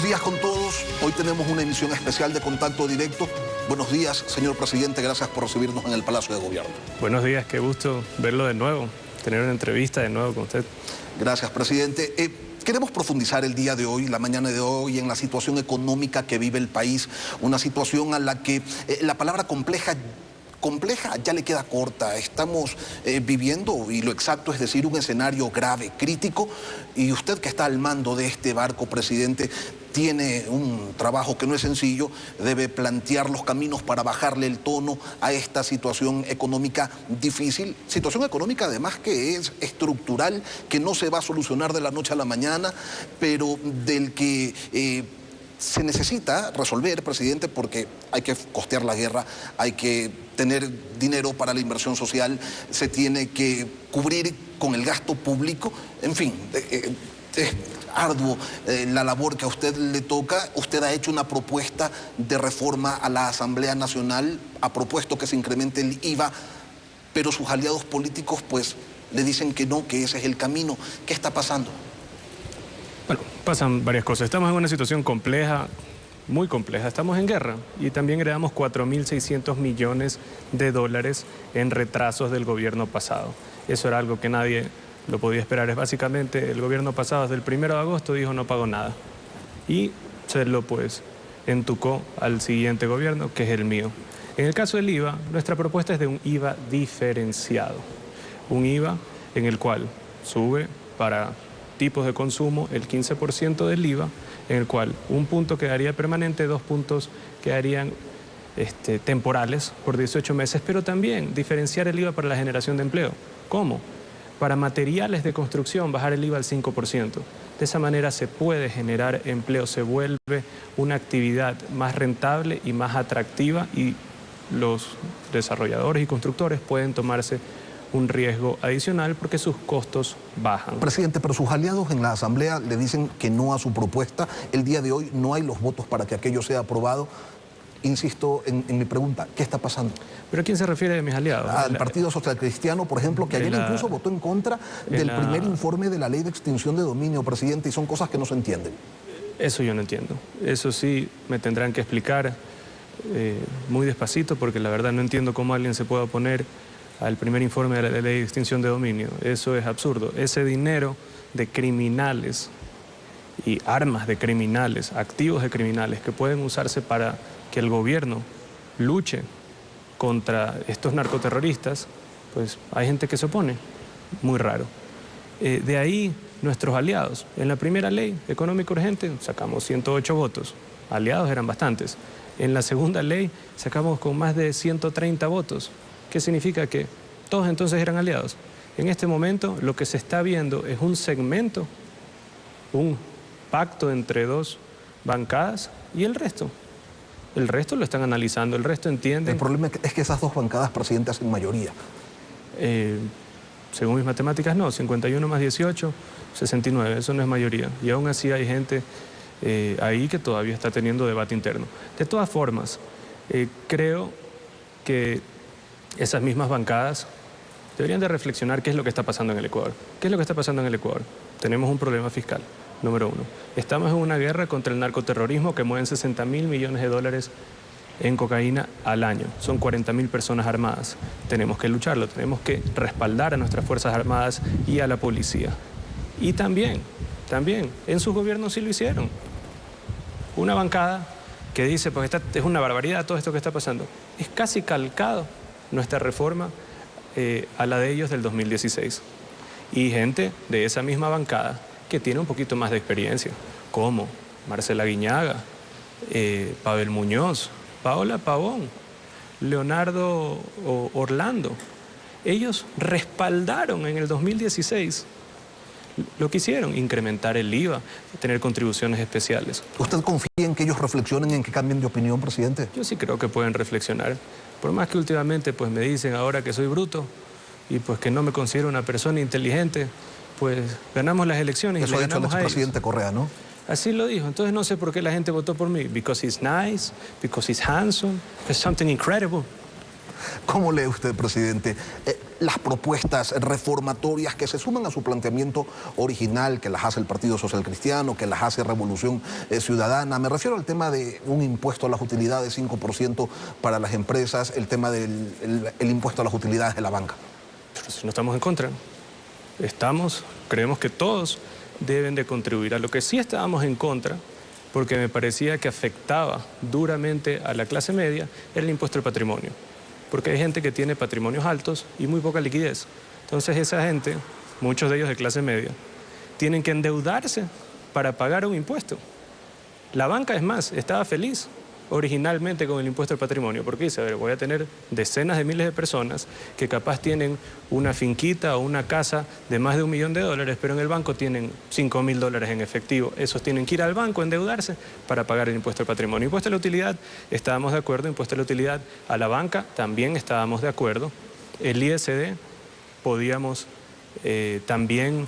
Buenos días con todos. Hoy tenemos una emisión especial de Contacto Directo. Buenos días, señor presidente. Gracias por recibirnos en el Palacio de Gobierno. Buenos días, qué gusto verlo de nuevo, tener una entrevista de nuevo con usted. Gracias, presidente. Queremos profundizar el día de hoy, la mañana de hoy, en la situación económica que vive el país. Una situación a la que la palabra compleja ya le queda corta. Estamos viviendo, y lo exacto es decir, un escenario grave, crítico, y usted que está al mando de este barco, presidente, tiene un trabajo que no es sencillo, debe plantear los caminos para bajarle el tono a esta situación económica difícil, situación económica además que es estructural, que no se va a solucionar de la noche a la mañana, pero del que se necesita resolver, presidente, porque hay que costear la guerra, hay que tener dinero para la inversión social, se tiene que cubrir con el gasto público, en fin, es arduo la labor que a usted le toca. Usted ha hecho una propuesta de reforma a la Asamblea Nacional, ha propuesto que se incremente el IVA, pero sus aliados políticos pues le dicen que no, que ese es el camino. ¿Qué está pasando? Bueno, pasan varias cosas. Estamos en una situación compleja, muy compleja. Estamos en guerra y también heredamos 4.600 millones de dólares en retrasos del gobierno pasado. Eso era algo que nadie lo podía esperar. Es básicamente el gobierno pasado desde el 1 de agosto dijo no pagó nada y se lo pues entucó al siguiente gobierno, que es el mío. En el caso del IVA, nuestra propuesta es de un IVA diferenciado. Un IVA en el cual sube para tipos de consumo el 15% del IVA, en el cual un punto quedaría permanente, 2 puntos quedarían temporales por 18 meses, pero también diferenciar el IVA para la generación de empleo. ¿Cómo? Para materiales de construcción bajar el IVA al 5%. De esa manera se puede generar empleo, se vuelve una actividad más rentable y más atractiva y los desarrolladores y constructores pueden tomarse un riesgo adicional porque sus costos bajan. Presidente, pero sus aliados en la Asamblea le dicen que no a su propuesta. El día de hoy no hay los votos para que aquello sea aprobado. Insisto en mi pregunta, ¿qué está pasando? ¿Pero a quién se refiere de mis aliados? Al Partido Social Cristiano, por ejemplo, que ayer incluso votó en contra del primer informe de la ley de extinción de dominio, presidente, y son cosas que no se entienden. Eso yo no entiendo. Eso sí me tendrán que explicar muy despacito, porque la verdad no entiendo cómo alguien se puede oponer al primer informe de la ley de extinción de dominio. Eso es absurdo. Ese dinero de criminales y armas de criminales, activos de criminales que pueden usarse para que el gobierno luche contra estos narcoterroristas, pues hay gente que se opone. Muy raro. De ahí nuestros aliados. En la primera ley económica urgente sacamos 108 votos. Aliados eran bastantes. En la segunda ley sacamos con más de 130 votos. ¿Qué significa? Que todos entonces eran aliados. En este momento lo que se está viendo es un segmento, un pacto entre dos bancadas y el resto. El resto lo están analizando, el resto entiende. El problema es que esas dos bancadas, presidente, hacen mayoría. Según mis matemáticas no, 51 más 18, 69, eso no es mayoría. Y aún así hay gente ahí que todavía está teniendo debate interno. De todas formas, creo que esas mismas bancadas deberían de reflexionar qué es lo que está pasando en el Ecuador. ¿Qué es lo que está pasando en el Ecuador? Tenemos un problema fiscal, número 1. Estamos en una guerra contra el narcoterrorismo que mueven 60.000 millones de dólares en cocaína al año. Son 40.000 personas armadas. Tenemos que lucharlo, tenemos que respaldar a nuestras Fuerzas Armadas y a la policía. Y también, en sus gobiernos sí lo hicieron. Una bancada que dice, pues es una barbaridad todo esto que está pasando. Es casi calcado nuestra reforma a la de ellos del 2016. Y gente de esa misma bancada que tiene un poquito más de experiencia, como Marcela Guiñaga, Pavel Muñoz, Paola Pavón, Leonardo Orlando. Ellos respaldaron en el 2016 lo que hicieron, incrementar el IVA, tener contribuciones especiales. ¿Usted confía en que ellos reflexionen, en que cambien de opinión, presidente? Yo sí creo que pueden reflexionar. Por más que últimamente pues me dicen ahora que soy bruto y pues que no me considero una persona inteligente, pues ganamos las elecciones. Eso y le ha dicho el ganamos a expresidente Correa, ¿no? Así lo dijo. Entonces no sé por qué la gente votó por mí. Because he's nice, because he's handsome, because something incredible. ¿Cómo lee usted, presidente, las propuestas reformatorias que se suman a su planteamiento original, que las hace el Partido Social Cristiano, que las hace Revolución Ciudadana? Me refiero al tema de un impuesto a las utilidades 5% para las empresas, el tema del el impuesto a las utilidades de la banca. Pero si no estamos en contra, creemos que todos deben de contribuir. A lo que sí estábamos en contra, porque me parecía que afectaba duramente a la clase media, era el impuesto al patrimonio. Porque hay gente que tiene patrimonios altos y muy poca liquidez. Entonces esa gente, muchos de ellos de clase media, tienen que endeudarse para pagar un impuesto. La banca, es más, estaba feliz originalmente con el impuesto al patrimonio, porque dice, a ver, voy a tener decenas de miles de personas que capaz tienen una finquita o una casa de más de $1 millón, pero en el banco tienen $5.000 en efectivo. Esos tienen que ir al banco a endeudarse para pagar el impuesto al patrimonio. Impuesto a la utilidad, estábamos de acuerdo. Impuesto a la utilidad a la banca, también estábamos de acuerdo. El ISD, podíamos también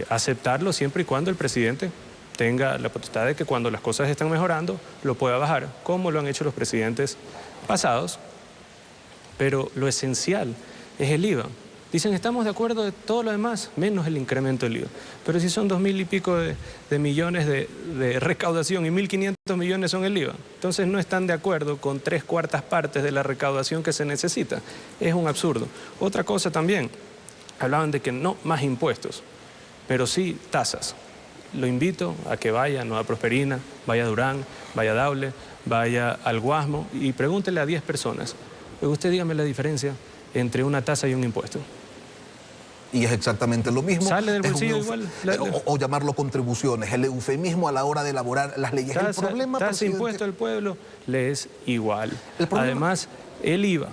aceptarlo siempre y cuando el presidente tenga la potestad de que cuando las cosas están mejorando lo pueda bajar, como lo han hecho los presidentes pasados. Pero lo esencial es el IVA. Dicen, estamos de acuerdo de todo lo demás, menos el incremento del IVA. Pero si son 2.000 y pico de millones de recaudación y 1.500 millones son el IVA, entonces no están de acuerdo con 3/4 partes de la recaudación que se necesita. Es un absurdo. Otra cosa también, hablaban de que no más impuestos, pero sí tasas. Lo invito a que vaya a Nueva Prosperina, vaya a Durán, vaya a Daule, vaya al Guasmo y pregúntele a 10 personas. Usted dígame la diferencia entre una tasa y un impuesto. Y es exactamente lo mismo. Sale del bolsillo igual. O llamarlo contribuciones, el eufemismo a la hora de elaborar las leyes. El problema, tasa impuesto al pueblo le es igual. Además, el IVA,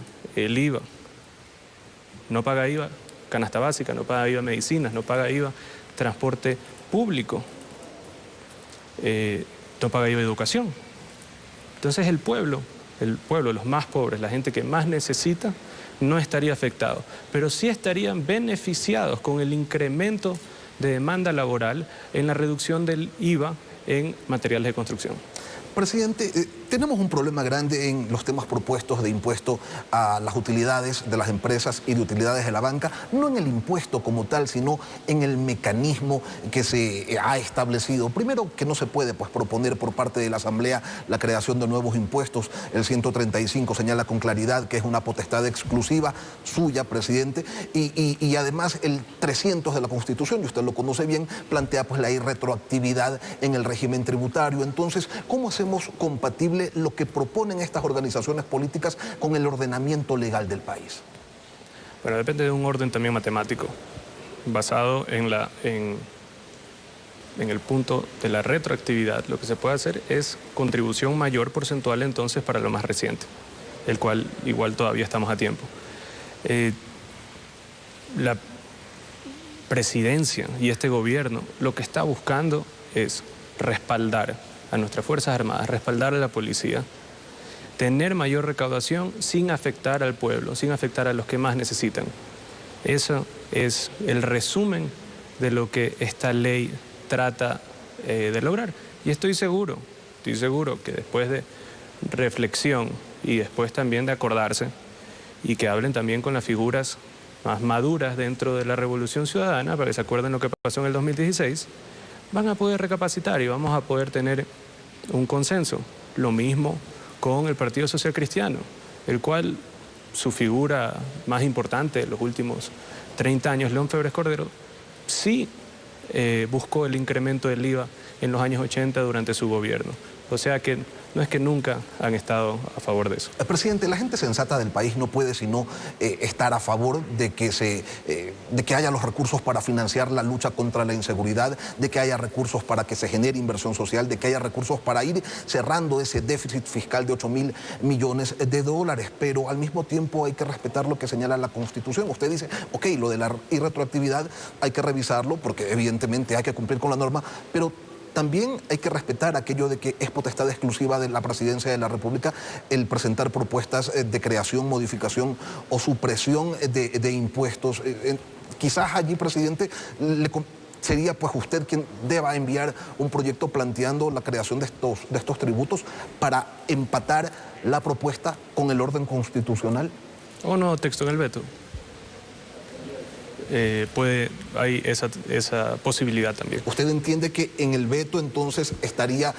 no paga IVA canasta básica, no paga IVA medicinas, no paga IVA transporte público, no paga IVA educación. Entonces el pueblo, los más pobres, la gente que más necesita, no estaría afectado, pero sí estarían beneficiados con el incremento de demanda laboral en la reducción del IVA en materiales de construcción. Presidente, tenemos un problema grande en los temas propuestos de impuesto a las utilidades de las empresas y de utilidades de la banca, no en el impuesto como tal, sino en el mecanismo que se ha establecido. Primero, que no se puede proponer por parte de la Asamblea la creación de nuevos impuestos. El 135 señala con claridad que es una potestad exclusiva suya, presidente, y además el 300 de la Constitución, y usted lo conoce bien, plantea la irretroactividad en el régimen tributario. Entonces, ¿cómo hacemos compatible lo que proponen estas organizaciones políticas con el ordenamiento legal del país? Bueno, depende de un orden también matemático, basado en el punto de la retroactividad. Lo que se puede hacer es contribución mayor porcentual entonces para lo más reciente, el cual igual todavía estamos a tiempo. La presidencia y este gobierno lo que está buscando es respaldar a nuestras Fuerzas Armadas, respaldar a la policía, tener mayor recaudación sin afectar al pueblo, sin afectar a los que más necesitan. Eso es el resumen de lo que esta ley trata de lograr. Y estoy seguro que después de reflexión y después también de acordarse y que hablen también con las figuras más maduras dentro de la Revolución Ciudadana, para que se acuerden lo que pasó en el 2016, van a poder recapacitar y vamos a poder tener un consenso. Lo mismo con el Partido Social Cristiano, el cual su figura más importante de los últimos 30 años, León Febres Cordero, sí buscó el incremento del IVA en los años 80 durante su gobierno. O sea que no es que nunca han estado a favor de eso. Presidente, la gente sensata del país no puede sino estar a favor de que haya los recursos para financiar la lucha contra la inseguridad, de que haya recursos para que se genere inversión social, de que haya recursos para ir cerrando ese déficit fiscal de 8.000 millones de dólares. Pero al mismo tiempo hay que respetar lo que señala la Constitución. Usted dice, ok, lo de la irretroactividad hay que revisarlo porque evidentemente hay que cumplir con la norma, pero también hay que respetar aquello de que es potestad exclusiva de la Presidencia de la República el presentar propuestas de creación, modificación o supresión de impuestos. Quizás allí, presidente, sería usted quien deba enviar un proyecto planteando la creación de estos tributos para empatar la propuesta con el orden constitucional. O un nuevo texto en el veto. Hay esa posibilidad también. ¿Usted entiende que en el veto entonces estaría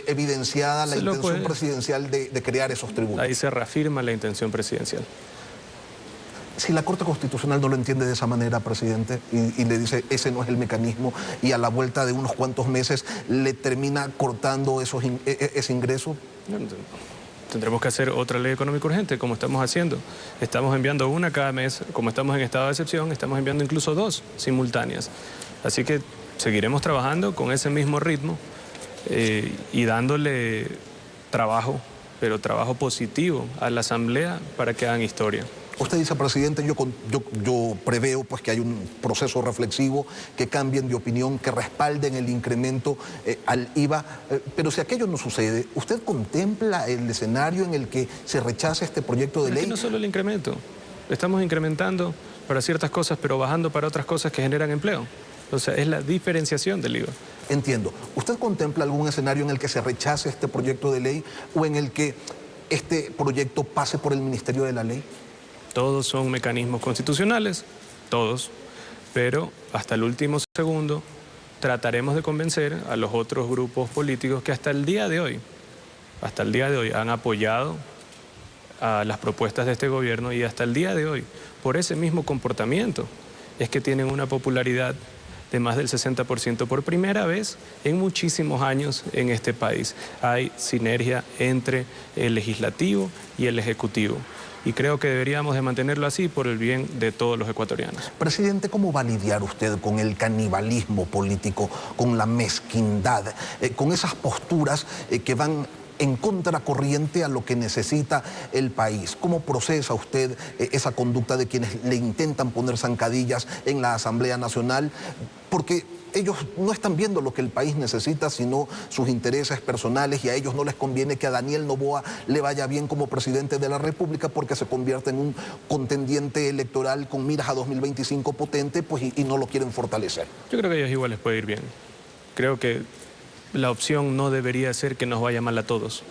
evidenciada la intención presidencial de crear esos tributos? Ahí se reafirma la intención presidencial. Si la Corte Constitucional no lo entiende de esa manera, presidente, y le dice ese no es el mecanismo, y a la vuelta de unos cuantos meses le termina cortando ese ingreso. Tendremos que hacer otra ley económica urgente, como estamos haciendo. Estamos enviando una cada mes, como estamos en estado de excepción, estamos enviando incluso 2 simultáneas. Así que seguiremos trabajando con ese mismo ritmo y dándole trabajo, pero trabajo positivo a la Asamblea para que hagan historia. Usted dice, presidente, yo preveo pues, que hay un proceso reflexivo, que cambien de opinión, que respalden el incremento al IVA, pero si aquello no sucede, ¿usted contempla el escenario en el que se rechace este proyecto de ley? Es que no solo el incremento, estamos incrementando para ciertas cosas, pero bajando para otras cosas que generan empleo. O sea, es la diferenciación del IVA. Entiendo. ¿Usted contempla algún escenario en el que se rechace este proyecto de ley o en el que este proyecto pase por el Ministerio de la Ley? Todos son mecanismos constitucionales, todos, pero hasta el último segundo trataremos de convencer a los otros grupos políticos que hasta el día de hoy han apoyado a las propuestas de este gobierno y hasta el día de hoy, por ese mismo comportamiento, es que tienen una popularidad de más del 60% por primera vez en muchísimos años en este país. Hay sinergia entre el legislativo y el ejecutivo. Y creo que deberíamos de mantenerlo así por el bien de todos los ecuatorianos. Presidente, ¿cómo va a lidiar usted con el canibalismo político, con la mezquindad, con esas posturas que van en contracorriente a lo que necesita el país? ¿Cómo procesa usted esa conducta de quienes le intentan poner zancadillas en la Asamblea Nacional? Porque ellos no están viendo lo que el país necesita, sino sus intereses personales, y a ellos no les conviene que a Daniel Noboa le vaya bien como presidente de la República porque se convierte en un contendiente electoral con miras a 2025 potente, pues, y no lo quieren fortalecer. Yo creo que a ellos igual les puede ir bien. Creo que la opción no debería ser que nos vaya mal a todos,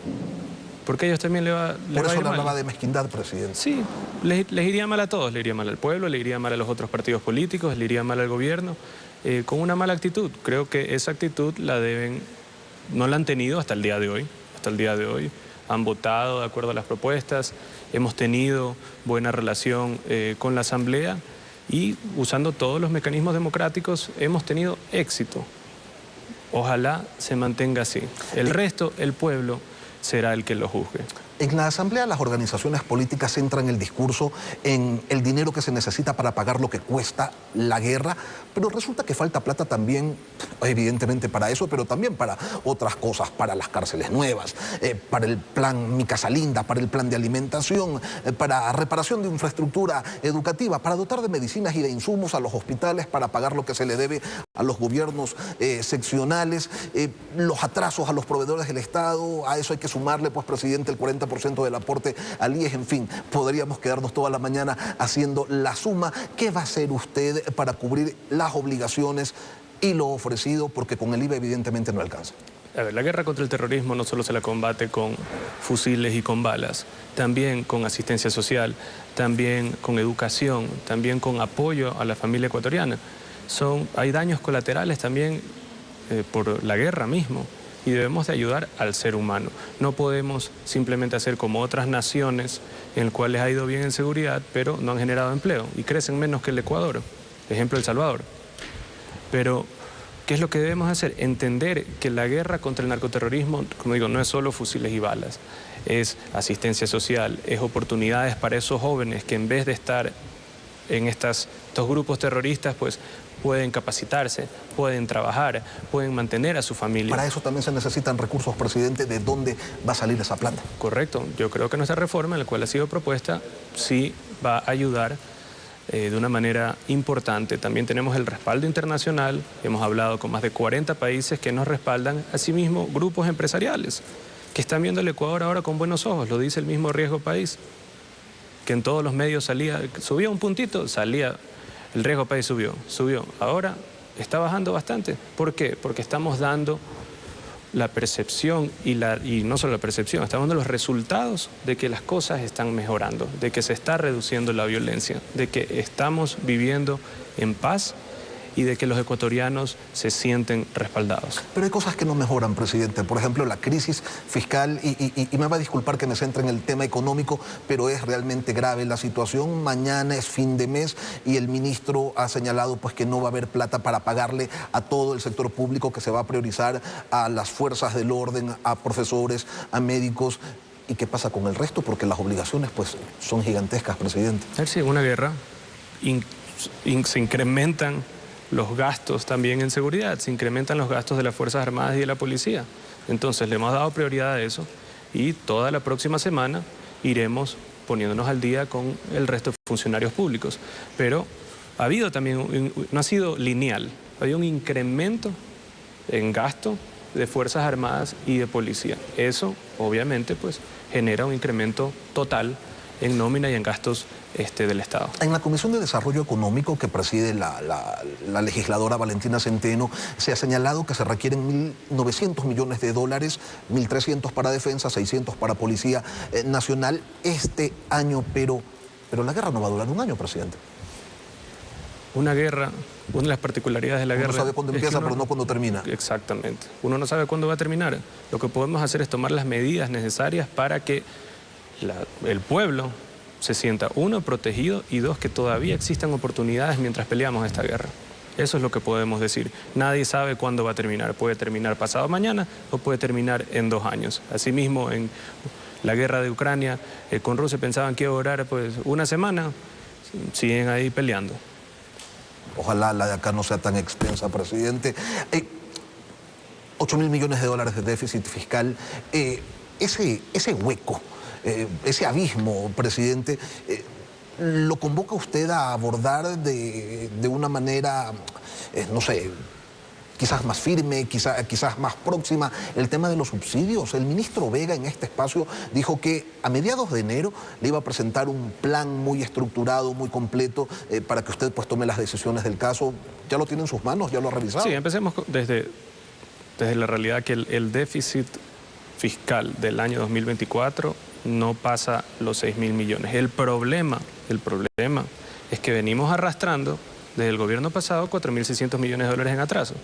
porque a ellos también le va a ir mal. Por eso le hablaba de mezquindad, presidente. Sí, les iría mal a todos, le iría mal al pueblo, le iría mal a los otros partidos políticos, le iría mal al gobierno, con una mala actitud. Creo que esa actitud no la han tenido hasta el día de hoy. Hasta el día de hoy han votado de acuerdo a las propuestas, hemos tenido buena relación con la Asamblea y usando todos los mecanismos democráticos hemos tenido éxito. Ojalá se mantenga así. El resto, el pueblo, será el que lo juzgue. En la Asamblea las organizaciones políticas centran el discurso en el dinero que se necesita para pagar lo que cuesta la guerra, pero resulta que falta plata también, evidentemente para eso, pero también para otras cosas, para las cárceles nuevas, para el plan Mi Casa Linda, para el plan de alimentación, para reparación de infraestructura educativa, para dotar de medicinas y de insumos a los hospitales, para pagar lo que se le debe a los gobiernos seccionales, los atrasos a los proveedores del Estado. A eso hay que sumarle, pues, presidente, el 40% del aporte al IES. En fin, podríamos quedarnos toda la mañana haciendo la suma. ¿Qué va a hacer usted para cubrir las obligaciones y lo ofrecido? Porque con el IVA evidentemente no alcanza. A ver, la guerra contra el terrorismo no solo se la combate con fusiles y con balas, también con asistencia social, también con educación, también con apoyo a la familia ecuatoriana. Hay daños colaterales también por la guerra mismo. Y debemos de ayudar al ser humano. No podemos simplemente hacer como otras naciones en las cuales ha ido bien en seguridad, pero no han generado empleo y crecen menos que el Ecuador, ejemplo El Salvador. Pero, ¿qué es lo que debemos hacer? Entender que la guerra contra el narcoterrorismo, como digo, no es solo fusiles y balas, es asistencia social, es oportunidades para esos jóvenes que en vez de estar en estos grupos terroristas, pues pueden capacitarse, pueden trabajar, pueden mantener a su familia. Para eso también se necesitan recursos, presidente. ¿De dónde va a salir esa plata? Correcto. Yo creo que nuestra reforma, en la cual ha sido propuesta, sí va a ayudar de una manera importante. También tenemos el respaldo internacional. Hemos hablado con más de 40 países que nos respaldan. Asimismo, grupos empresariales que están viendo el Ecuador ahora con buenos ojos. Lo dice el mismo Riesgo País, que en todos los medios subía un puntito, salía... El Riesgo País subió. Ahora está bajando bastante. ¿Por qué? Porque estamos dando la percepción y no solo la percepción, estamos viendo los resultados de que las cosas están mejorando, de que se está reduciendo la violencia, de que estamos viviendo en paz y de que los ecuatorianos se sienten respaldados. Pero hay cosas que no mejoran, presidente. Por ejemplo, la crisis fiscal, y me va a disculpar que me centre en el tema económico, pero es realmente grave la situación. Mañana es fin de mes y el ministro ha señalado pues, que no va a haber plata para pagarle a todo el sector público, que se va a priorizar a las fuerzas del orden, a profesores, a médicos. ¿Y qué pasa con el resto? Porque las obligaciones pues, son gigantescas, presidente. A ver si en una guerra se incrementan los gastos también en seguridad, se incrementan los gastos de las Fuerzas Armadas y de la Policía. Entonces le hemos dado prioridad a eso y toda la próxima semana iremos poniéndonos al día con el resto de funcionarios públicos. Pero ha habido también, no ha sido lineal, ha habido un incremento en gasto de Fuerzas Armadas y de Policía. Eso, obviamente, pues genera un incremento total en nómina y en gastos del Estado. En la Comisión de Desarrollo Económico que preside la legisladora Valentina Centeno, se ha señalado que se requieren 1.900 millones de dólares, 1.300 para defensa, 600 para Policía Nacional este año, pero la guerra no va a durar un año, presidente. Una guerra, una de las particularidades de la guerra... Uno sabe cuándo empieza, pero no cuándo termina. Exactamente. Uno no sabe cuándo va a terminar. Lo que podemos hacer es tomar las medidas necesarias para que el pueblo se sienta, uno, protegido, y dos, que todavía existan oportunidades mientras peleamos esta guerra. Eso es lo que podemos decir. Nadie sabe cuándo va a terminar. Puede terminar pasado mañana o puede terminar en 2 años. Asimismo, en la guerra de Ucrania, con Rusia pensaban que iba a durar pues, una semana, siguen ahí peleando. Ojalá la de acá no sea tan extensa, presidente. 8.000 millones de dólares de déficit fiscal, ese hueco, ese abismo, presidente, ¿lo convoca usted a abordar de una manera, no sé, quizás más firme, quizás más próxima, el tema de los subsidios? El ministro Vega en este espacio dijo que a mediados de enero le iba a presentar un plan muy estructurado, muy completo, para que usted pues tome las decisiones del caso. ¿Ya lo tiene en sus manos? ¿Ya lo ha revisado? Sí, empecemos desde la realidad que el déficit fiscal del año 2024 no pasa los 6.000 millones. El problema es que venimos arrastrando desde el gobierno pasado 4.600 millones de dólares en atraso,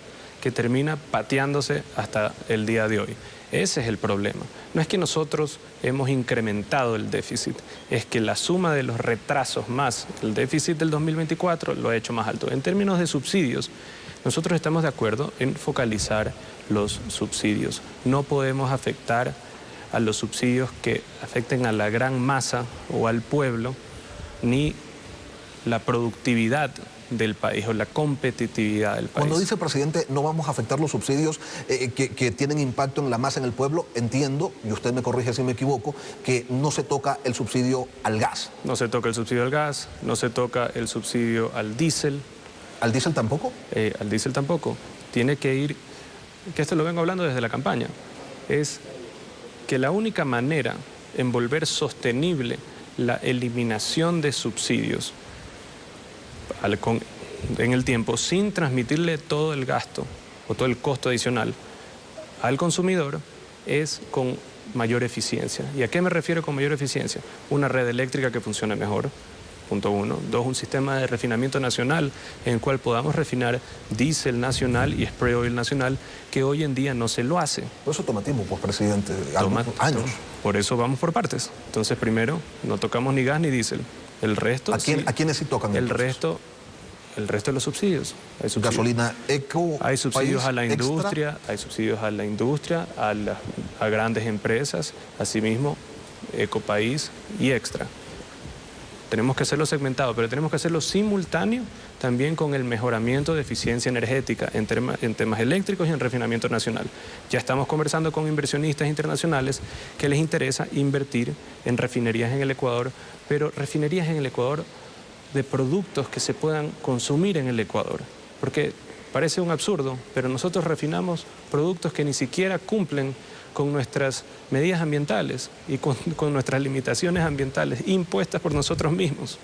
que termina pateándose hasta el día de hoy. Ese es el problema. No es que nosotros hemos incrementado el déficit, es que la suma de los retrasos más el déficit del 2024 lo ha hecho más alto. En términos de subsidios, nosotros estamos de acuerdo en focalizar los subsidios. No podemos afectar a los subsidios que afecten a la gran masa o al pueblo, ni la productividad del país o la competitividad del país. Cuando dice, presidente, no vamos a afectar los subsidios que tienen impacto en la masa, en el pueblo, entiendo, y usted me corrige si me equivoco, que no se toca el subsidio al gas. No se toca el subsidio al gas, no se toca el subsidio al diésel. ¿Al diésel tampoco? Al diésel tampoco. Tiene que ir, que esto lo vengo hablando desde la campaña, es que la única manera en volver sostenible la eliminación de subsidios en el tiempo, sin transmitirle todo el gasto o todo el costo adicional al consumidor, es con mayor eficiencia. ¿Y a qué me refiero con mayor eficiencia? Una red eléctrica que funcione mejor, punto 1. 2, un sistema de refinamiento nacional en el cual podamos refinar diésel nacional y spray oil nacional, que hoy en día no se lo hace. Por eso toma tiempo, pues, presidente, años. Por eso vamos por partes. Entonces, primero, no tocamos ni gas ni diésel. El resto... ¿A quiénes sí tocan? El resto de los subsidios. Hay subsidios. Gasolina eco. Hay subsidios a la industria, extra. Hay subsidios a la industria, a grandes empresas, asimismo, Ecopaís y Extra. Tenemos que hacerlo segmentado, pero tenemos que hacerlo simultáneo también con el mejoramiento de eficiencia energética en temas eléctricos y en refinamiento nacional. Ya estamos conversando con inversionistas internacionales que les interesa invertir en refinerías en el Ecuador, pero refinerías en el Ecuador de productos que se puedan consumir en el Ecuador. Porque parece un absurdo, pero nosotros refinamos productos que ni siquiera cumplen con nuestras medidas ambientales y con nuestras limitaciones ambientales impuestas por nosotros mismos.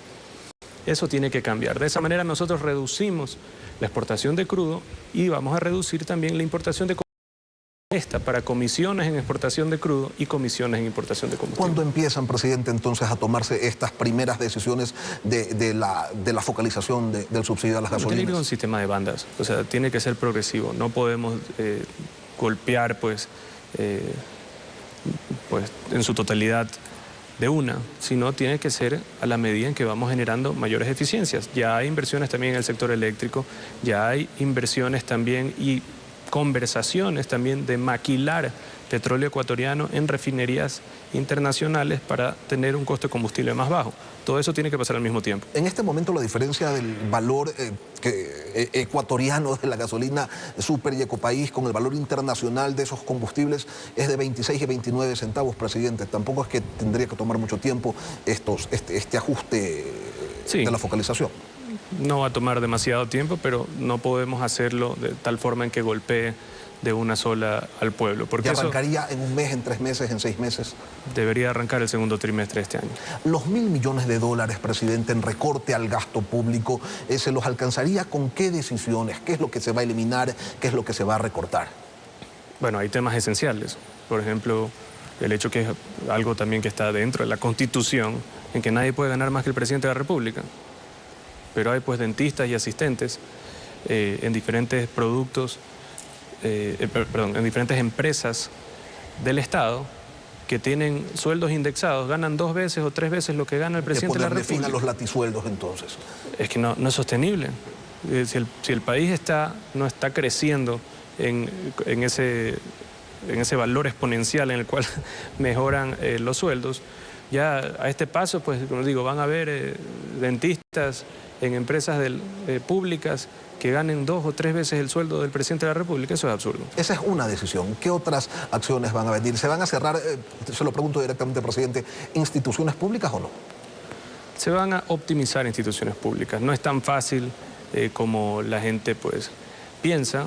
Eso tiene que cambiar. De esa manera nosotros reducimos la exportación de crudo y vamos a reducir también la importación de esta para comisiones en exportación de crudo y comisiones en importación de combustible. ¿Cuándo empiezan, presidente, entonces a tomarse estas primeras decisiones de la focalización del subsidio a las gasolinas? Tiene que ir un sistema de bandas, o sea, tiene que ser progresivo. No podemos golpear pues en su totalidad de una, sino tiene que ser a la medida en que vamos generando mayores eficiencias. Ya hay inversiones también en el sector eléctrico, ya hay inversiones también y conversaciones también de maquilar petróleo ecuatoriano en refinerías internacionales para tener un costo de combustible más bajo. Todo eso tiene que pasar al mismo tiempo. En este momento la diferencia del valor ecuatoriano de la gasolina Super y Ecopaís con el valor internacional de esos combustibles es de 26 y 29 centavos, presidente. Tampoco es que tendría que tomar mucho tiempo este ajuste de la focalización. No va a tomar demasiado tiempo, pero no podemos hacerlo de tal forma en que golpee de una sola al pueblo. Porque ¿ya arrancaría en un mes, en 3 meses, en 6 meses? Debería arrancar el segundo trimestre de este año. Los $1.000 millones, presidente, en recorte al gasto público, ¿se los alcanzaría con qué decisiones? ¿Qué es lo que se va a eliminar? ¿Qué es lo que se va a recortar? Bueno, hay temas esenciales. Por ejemplo, el hecho que es algo también que está dentro de la Constitución, en que nadie puede ganar más que el presidente de la República. Pero hay pues dentistas y asistentes en diferentes productos, en diferentes empresas del Estado que tienen sueldos indexados, ganan 2 veces o 3 veces lo que gana el presidente de la República. ¿Qué ponerle fin a los latisueldos entonces? Es que no es sostenible. Si el país no está creciendo en ese valor exponencial en el cual mejoran los sueldos, ya a este paso, pues, como digo, van a haber dentistas en empresas públicas que ganen 2 o 3 veces el sueldo del presidente de la República. Eso es absurdo. Esa es una decisión. ¿Qué otras acciones van a venir? ¿Se van a cerrar, se lo pregunto directamente, presidente, instituciones públicas o no? Se van a optimizar instituciones públicas. No es tan fácil como la gente pues piensa.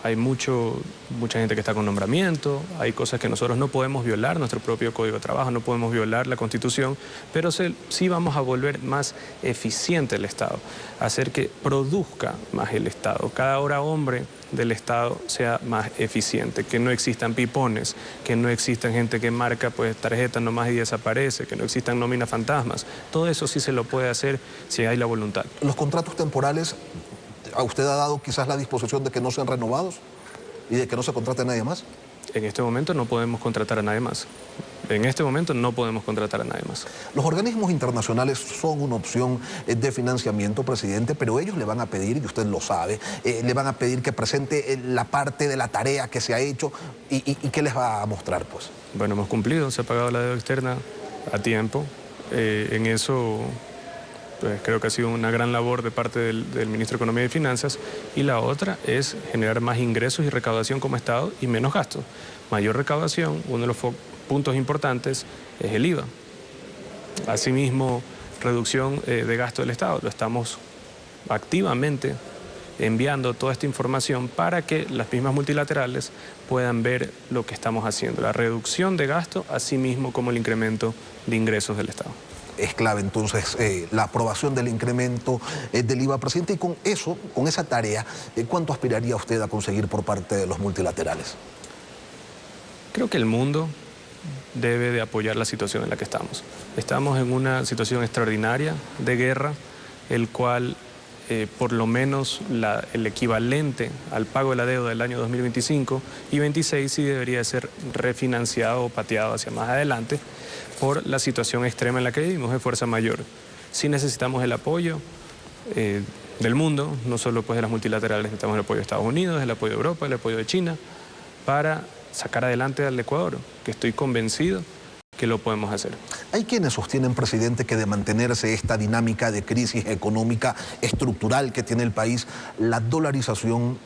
Hay mucha gente que está con nombramiento, hay cosas que nosotros no podemos violar, nuestro propio Código de Trabajo, no podemos violar la Constitución, pero sí vamos a volver más eficiente el Estado, hacer que produzca más el Estado, cada hora hombre del Estado sea más eficiente, que no existan pipones, que no existan gente que marca pues tarjetas nomás y desaparece, que no existan nóminas fantasmas. Todo eso sí se lo puede hacer si hay la voluntad. Los contratos temporales, ¿a usted ha dado quizás la disposición de que no sean renovados y de que no se contrate a nadie más? En este momento no podemos contratar a nadie más. En este momento no podemos contratar a nadie más. Los organismos internacionales son una opción de financiamiento, presidente, pero ellos le van a pedir, y usted lo sabe, le van a pedir que presente la parte de la tarea que se ha hecho y ¿qué les va a mostrar, pues? Bueno, hemos cumplido, se ha pagado la deuda externa a tiempo. En eso pues, creo que ha sido una gran labor de parte del Ministro de Economía y Finanzas, y la otra es generar más ingresos y recaudación como Estado y menos gastos. Mayor recaudación, uno de los puntos importantes es el IVA. Asimismo, reducción de gasto del Estado. Lo estamos activamente enviando toda esta información para que las mismas multilaterales puedan ver lo que estamos haciendo. La reducción de gasto, asimismo como el incremento de ingresos del Estado. Es clave entonces la aprobación del incremento del IVA, presidente, y con eso, con esa tarea, ¿cuánto aspiraría usted a conseguir por parte de los multilaterales? Creo que el mundo debe de apoyar la situación en la que estamos. Estamos en una situación extraordinaria de guerra, el cual por lo menos el equivalente al pago de la deuda del año 2025 y 2026 sí debería ser refinanciado o pateado hacia más adelante por la situación extrema en la que vivimos de fuerza mayor. Sí necesitamos el apoyo del mundo, no solo pues de las multilaterales, necesitamos el apoyo de Estados Unidos, el apoyo de Europa, el apoyo de China, para sacar adelante al Ecuador, que estoy convencido que lo podemos hacer. Hay quienes sostienen, presidente, que de mantenerse esta dinámica de crisis económica estructural que tiene el país, la dolarización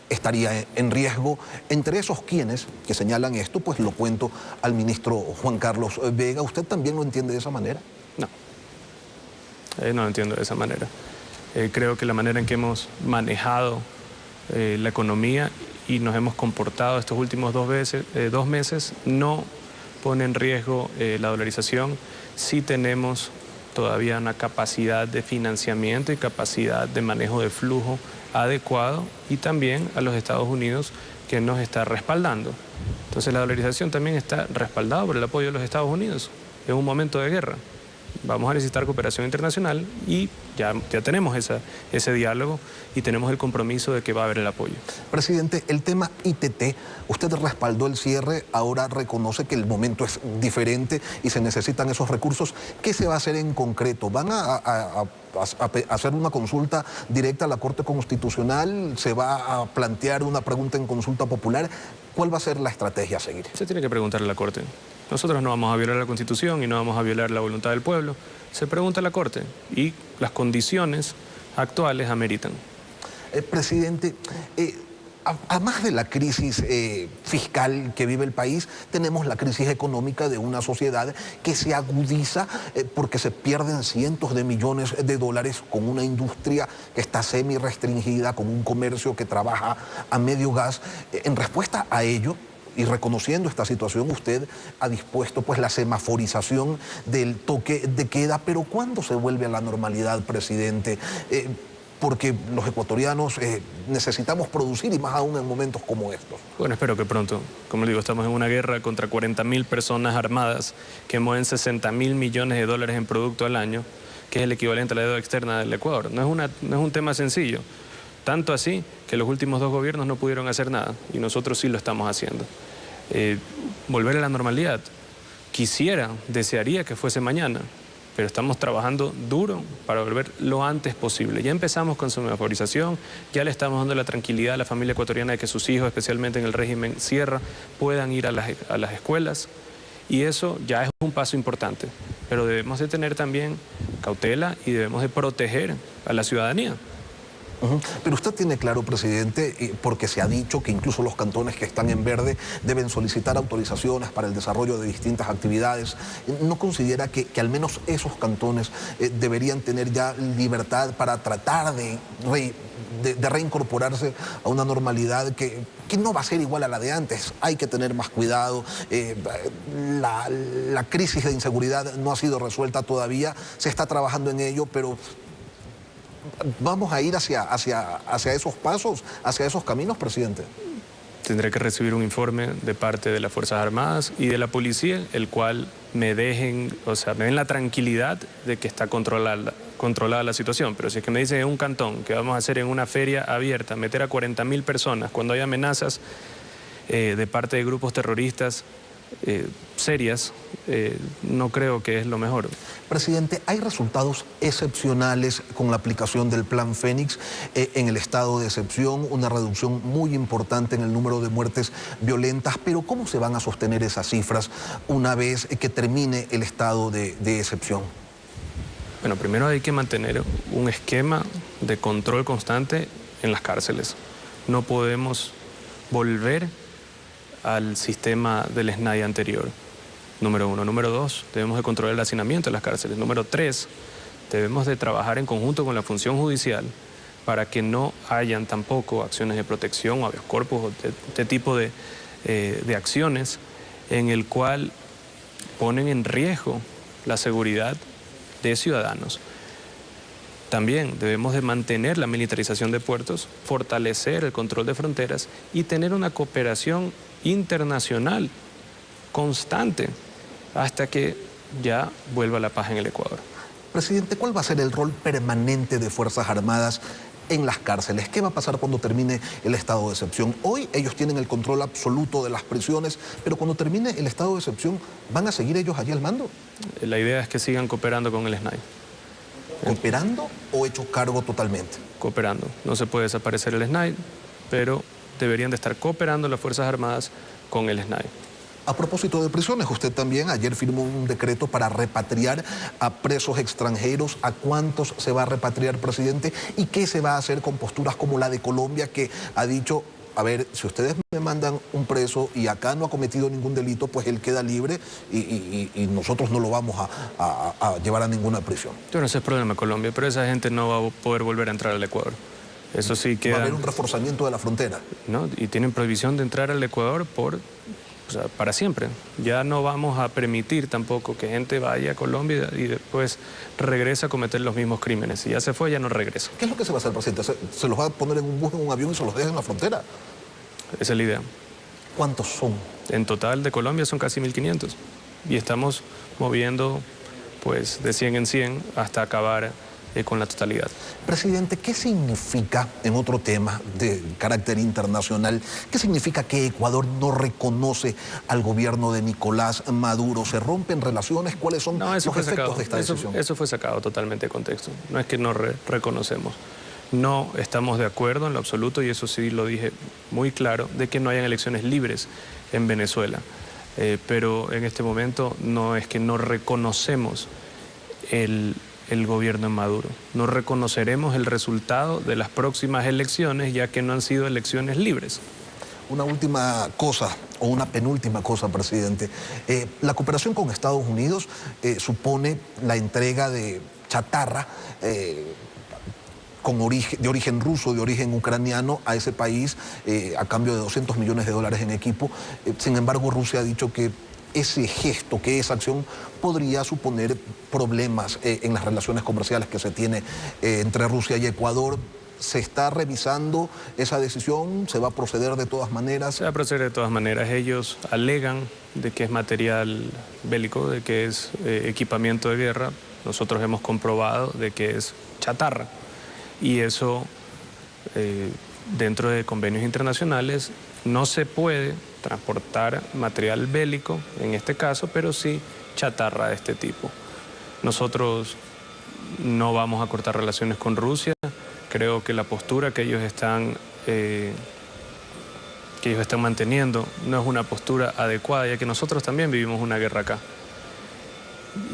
estaría en riesgo. Entre esos quienes que señalan esto, pues lo cuento al ministro Juan Carlos Vega. ¿Usted también lo entiende de esa manera? No, no lo entiendo de esa manera. Creo que la manera en que hemos manejado la economía y nos hemos comportado estos últimos 2 meses no pone en riesgo la dolarización. Sí tenemos todavía una capacidad de financiamiento y capacidad de manejo de flujo adecuado, y también a los Estados Unidos que nos está respaldando. Entonces la dolarización también está respaldada por el apoyo de los Estados Unidos. Es un momento de guerra. Vamos a necesitar cooperación internacional y ya tenemos ese diálogo y tenemos el compromiso de que va a haber el apoyo. Presidente, el tema ITT, usted respaldó el cierre, ahora reconoce que el momento es diferente y se necesitan esos recursos. ¿Qué se va a hacer en concreto? ¿Van a hacer una consulta directa a la Corte Constitucional? ¿Se va a plantear una pregunta en consulta popular? ¿Cuál va a ser la estrategia a seguir? Se tiene que preguntar a la Corte. Nosotros no vamos a violar la Constitución y no vamos a violar la voluntad del pueblo. Se pregunta a la Corte y las condiciones actuales ameritan. Presidente, además de la crisis fiscal que vive el país, tenemos la crisis económica de una sociedad que se agudiza porque se pierden cientos de millones de dólares con una industria que está semi-restringida, con un comercio que trabaja a medio gas. En respuesta a ello, y reconociendo esta situación, usted ha dispuesto pues la semaforización del toque de queda, pero ¿cuándo se vuelve a la normalidad, presidente? Porque los ecuatorianos necesitamos producir y más aún en momentos como estos. Bueno, espero que pronto. Como le digo, estamos en una guerra contra 40.000 personas armadas que mueven 60.000 millones de dólares en producto al año, que es el equivalente a la deuda externa del Ecuador. No es un tema sencillo. Tanto así que los últimos 2 gobiernos no pudieron hacer nada y nosotros sí lo estamos haciendo. Volver a la normalidad. Desearía que fuese mañana, pero estamos trabajando duro para volver lo antes posible. Ya empezamos con semaforización, ya le estamos dando la tranquilidad a la familia ecuatoriana de que sus hijos, especialmente en el régimen Sierra, puedan ir a las escuelas y eso ya es un paso importante. Pero debemos de tener también cautela y debemos de proteger a la ciudadanía. Pero usted tiene claro, presidente, porque se ha dicho que incluso los cantones que están en verde deben solicitar autorizaciones para el desarrollo de distintas actividades. ¿No considera que al menos esos cantones deberían tener ya libertad para tratar de reincorporarse a una normalidad que no va a ser igual a la de antes? Hay que tener más cuidado. La crisis de inseguridad no ha sido resuelta todavía, se está trabajando en ello, pero ¿vamos a ir hacia esos pasos, hacia esos caminos, presidente? Tendré que recibir un informe de parte de las Fuerzas Armadas y de la policía, el cual me den la tranquilidad de que está controlada la situación. Pero si es que me dicen en un cantón que vamos a hacer en una feria abierta, meter a 40.000 personas cuando hay amenazas de parte de grupos terroristas serias, no creo que es lo mejor. Presidente, ¿hay resultados excepcionales con la aplicación del Plan Fénix en el estado de excepción? Una reducción muy importante en el número de muertes violentas, pero ¿cómo se van a sostener esas cifras una vez que termine el estado de excepción? Bueno, primero hay que mantener un esquema de control constante en las cárceles. No podemos volver al sistema del SNAI anterior. Número 1. Número 2, debemos de controlar el hacinamiento en las cárceles. Número 3, debemos de trabajar en conjunto con la función judicial para que no hayan tampoco acciones de protección o habeas corpus o este tipo de acciones en el cual ponen en riesgo la seguridad de ciudadanos. También debemos de mantener la militarización de puertos, fortalecer el control de fronteras y tener una cooperación internacional constante hasta que ya vuelva la paz en el Ecuador. Presidente, ¿cuál va a ser el rol permanente de Fuerzas Armadas en las cárceles? ¿Qué va a pasar cuando termine el estado de excepción? Hoy ellos tienen el control absoluto de las prisiones, pero cuando termine el estado de excepción, ¿van a seguir ellos allí al mando? La idea es que sigan cooperando con el SNAI. ¿Cooperando o hecho cargo totalmente? Cooperando. No se puede desaparecer el SNAI, pero deberían de estar cooperando las Fuerzas Armadas con el SNAI. A propósito de prisiones, usted también ayer firmó un decreto para repatriar a presos extranjeros. ¿A cuántos se va a repatriar, presidente? ¿Y qué se va a hacer con posturas como la de Colombia, que ha dicho, a ver, si ustedes me mandan un preso y acá no ha cometido ningún delito, pues él queda libre y nosotros no lo vamos a llevar a ninguna prisión? Bueno, ese es el problema de Colombia, pero esa gente no va a poder volver a entrar al Ecuador. Eso sí queda... Va a haber un reforzamiento de la frontera. ¿No? Y tienen prohibición de entrar al Ecuador para siempre. Ya no vamos a permitir tampoco que gente vaya a Colombia y después regrese a cometer los mismos crímenes. Si ya se fue, ya no regresa. ¿Qué es lo que se va a hacer, presidente? ¿Se los va a poner en un bus, en un avión y se los deja en la frontera? Esa es la idea. ¿Cuántos son? En total de Colombia son casi 1.500 y estamos moviendo pues de 100 en 100 hasta acabar con la totalidad. Presidente, ¿qué significa, en otro tema de carácter internacional, qué significa que Ecuador no reconoce al gobierno de Nicolás Maduro? ¿Se rompen relaciones? ¿Cuáles son los efectos de esta decisión? Eso fue sacado totalmente de contexto. No es que no reconocemos. No estamos de acuerdo en lo absoluto, y eso sí lo dije muy claro, de que no hayan elecciones libres en Venezuela. Pero en este momento no es que no reconocemos el gobierno de Maduro. No reconoceremos el resultado de las próximas elecciones, ya que no han sido elecciones libres. Una última cosa, o una penúltima cosa, presidente. La cooperación con Estados Unidos supone la entrega de chatarra de origen ruso, de origen ucraniano, a ese país a cambio de $200 millones en equipo. Sin embargo, Rusia ha dicho que ese gesto, que esa acción podría suponer problemas en las relaciones comerciales que se tiene entre Rusia y Ecuador. ¿Se está revisando esa decisión? ¿Se va a proceder de todas maneras? Se va a proceder de todas maneras. Ellos alegan de que es material bélico, de que es equipamiento de guerra. Nosotros hemos comprobado de que es chatarra. Y eso, dentro de convenios internacionales, no se puede transportar material bélico, en este caso, pero sí chatarra de este tipo. Nosotros no vamos a cortar relaciones con Rusia. Creo que la postura que ellos están manteniendo no es una postura adecuada, ya que nosotros también vivimos una guerra acá.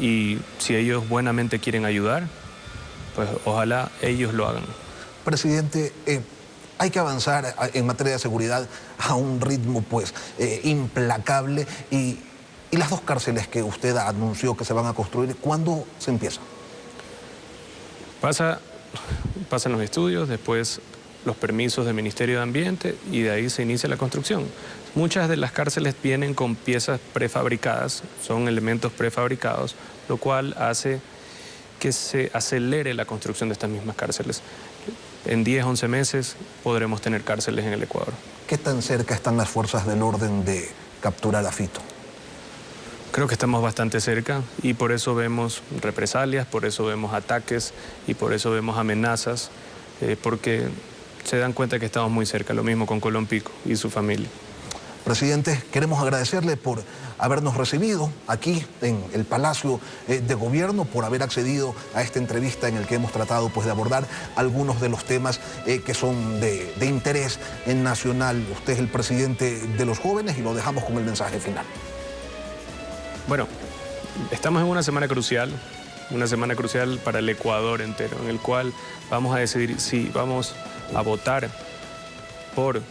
Y si ellos buenamente quieren ayudar, pues ojalá ellos lo hagan. Presidente, hay que avanzar en materia de seguridad a un ritmo pues implacable, y las dos cárceles que usted anunció que se van a construir, ¿cuándo se empieza? Pasan los estudios, después los permisos del Ministerio de Ambiente, y de ahí se inicia la construcción. Muchas de las cárceles vienen con piezas prefabricadas, son elementos prefabricados, lo cual hace que se acelere la construcción de estas mismas cárceles. En 10, 11 meses podremos tener cárceles en el Ecuador. ¿Qué tan cerca están las fuerzas del orden de capturar a Fito? Creo que estamos bastante cerca, y por eso vemos represalias, por eso vemos ataques y por eso vemos amenazas, porque se dan cuenta que estamos muy cerca. Lo mismo con Colón Pico y su familia. Presidente, queremos agradecerle por habernos recibido aquí en el Palacio de Gobierno, por haber accedido a esta entrevista en el que hemos tratado pues, de abordar algunos de los temas que son de interés nacional. Usted es el presidente de los jóvenes, y lo dejamos con el mensaje final. Bueno, estamos en una semana crucial para el Ecuador entero, en el cual vamos a decidir si vamos a votar por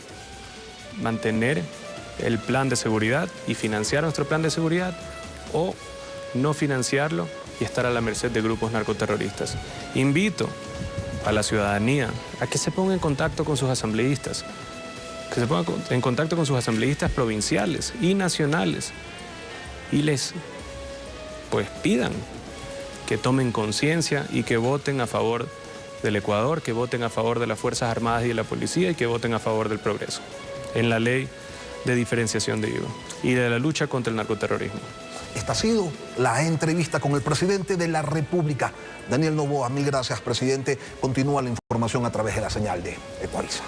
mantener el plan de seguridad y financiar nuestro plan de seguridad, o no financiarlo y estar a la merced de grupos narcoterroristas. Invito a la ciudadanía a que se ponga en contacto con sus asambleístas, que se ponga en contacto con sus asambleístas provinciales y nacionales, y les pues pidan que tomen conciencia y que voten a favor del Ecuador, que voten a favor de las Fuerzas Armadas y de la Policía, y que voten a favor del progreso en la ley de diferenciación de IVA y de la lucha contra el narcoterrorismo. Esta ha sido la entrevista con el presidente de la República, Daniel Noboa. Mil gracias, presidente. Continúa la información a través de la señal de Ecuavisa.